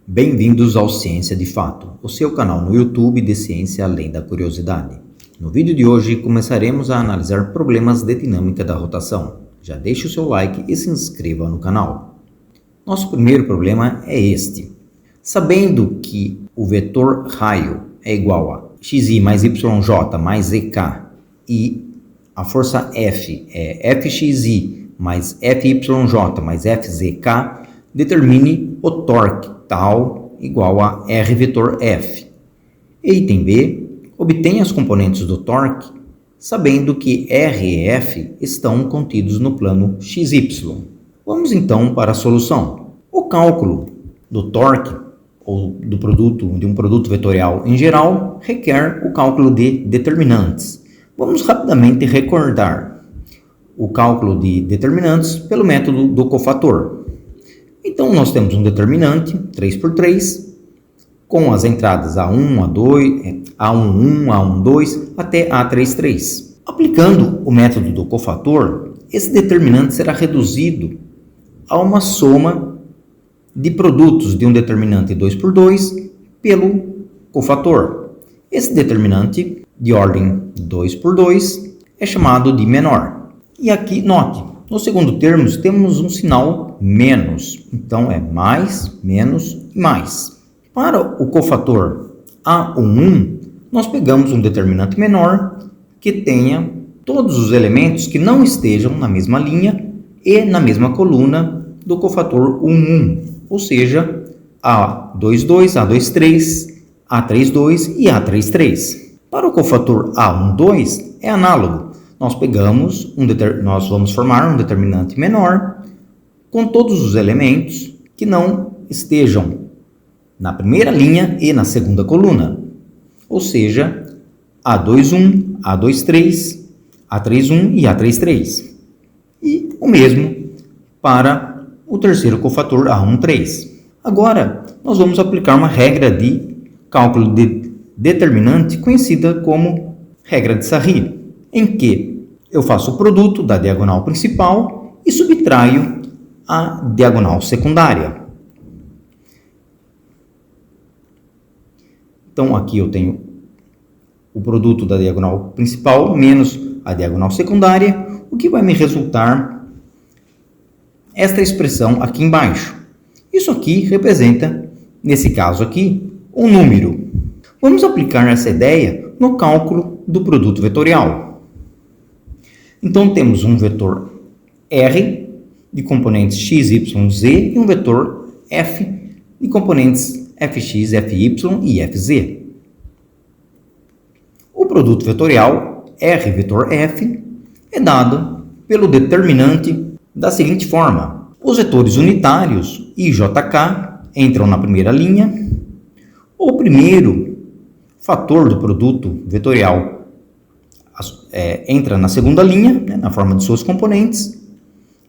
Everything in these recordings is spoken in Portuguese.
Bem-vindos ao Ciência de Fato, o seu canal no YouTube de ciência além da curiosidade. No vídeo de hoje começaremos a analisar problemas de dinâmica da rotação. Já deixe o seu like e se inscreva no canal. Nosso primeiro problema é este. Sabendo que o vetor raio é igual a xi mais yj mais ek e a força F é Fxi mais Fyj mais Fzk, determine o torque tal igual a R vetor F. Item B, obtenha as componentes do torque, sabendo que R e F estão contidos no plano XY. Vamos então para a solução. O cálculo do torque, ou de um produto vetorial em geral, requer o cálculo de determinantes. Vamos rapidamente recordar o cálculo de determinantes pelo método do cofator. Então, nós temos um determinante, 3 por 3, com as entradas A1, A2, A11, A12 até A33. Aplicando o método do cofator, esse determinante será reduzido a uma soma de produtos de um determinante 2 por 2 pelo cofator. Esse determinante de ordem 2 por 2 é chamado de menor. E aqui, note, no segundo termo temos um sinal menos, então é mais, menos e mais. Para o cofator A11, nós pegamos um determinante menor que tenha todos os elementos que não estejam na mesma linha e na mesma coluna do cofator 11, ou seja, A22, A23, A32 e A33. Para o cofator A12 é análogo. Nós vamos formar um determinante menor com todos os elementos que não estejam na primeira linha e na segunda coluna, ou seja, A21, A23, A31 e A33. E o mesmo para o terceiro cofator A13. Agora, nós vamos aplicar uma regra de cálculo de determinante conhecida como regra de Sarri, em que eu faço o produto da diagonal principal e subtraio a diagonal secundária. Então, aqui eu tenho o produto da diagonal principal menos a diagonal secundária, o que vai me resultar esta expressão aqui embaixo. Isso aqui representa, nesse caso aqui, um número. Vamos aplicar essa ideia no cálculo do produto vetorial. Então, temos um vetor R de componentes x, y, z e um vetor F de componentes fx, fy e fz. O produto vetorial R vetor F é dado pelo determinante da seguinte forma. Os vetores unitários I, J, K entram na primeira linha. O primeiro fator do produto vetorial entra na segunda linha, na forma de suas componentes,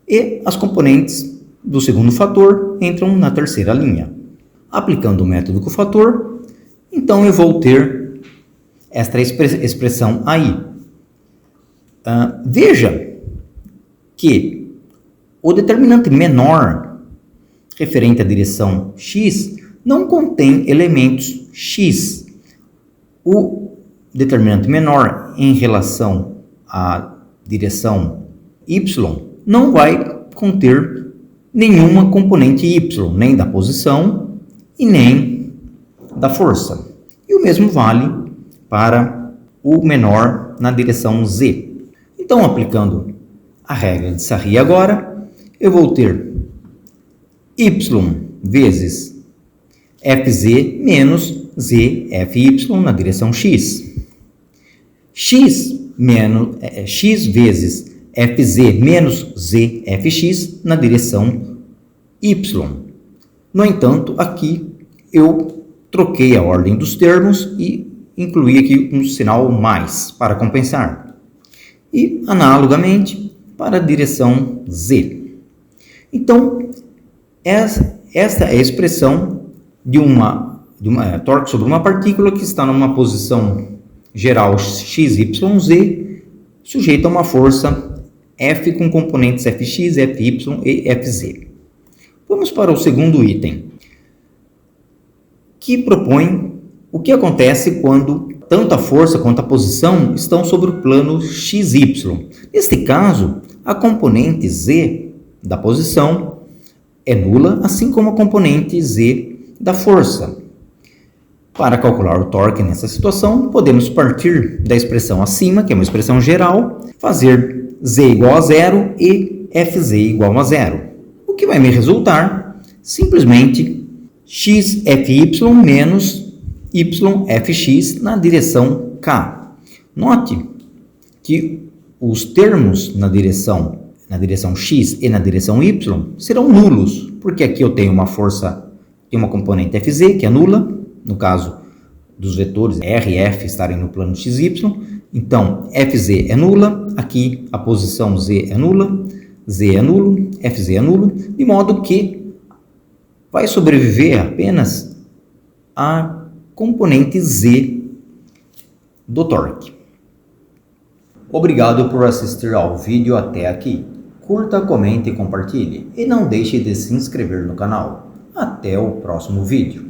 e as componentes do segundo fator entram na terceira linha. Aplicando o método cofator, então eu vou ter esta expressão aí. Veja que o determinante menor referente à direção x não contém elementos x. O determinante menor em relação à direção y não vai conter nenhuma componente y, nem da posição e nem da força. E o mesmo vale para o menor na direção z. Então, aplicando a regra de Sarri agora, eu vou ter y vezes fz menos zfy na direção x. X vezes fz menos zfx na direção y. No entanto, aqui eu troquei a ordem dos termos e incluí aqui um sinal mais para compensar. E, analogamente, para a direção z. Então, esta é a expressão de torque sobre uma partícula que está numa posição geral x, y, z, sujeita a uma força F com componentes Fx, Fy e Fz. Vamos para o segundo item. que propõe o que acontece quando tanto a força quanto a posição estão sobre o plano XY. Neste caso, a componente Z da posição é nula, assim como a componente Z da força. Para calcular o torque nessa situação, podemos partir da expressão acima, que é uma expressão geral, fazer Z igual a zero e Fz igual a zero. O que vai me resultar? Simplesmente XFy menos YFx na direção K. Note que os termos na direção X e na direção Y serão nulos, porque aqui eu tenho uma força, tem uma componente Fz, que é nula, no caso dos vetores R e F estarem no plano XY, então Fz é nula, aqui a posição Z é nula, Z é nulo, Fz é nulo, de modo que vai sobreviver apenas a componente Z do torque. Obrigado por assistir ao vídeo até aqui. Curta, comente e compartilhe. E não deixe de se inscrever no canal. Até o próximo vídeo.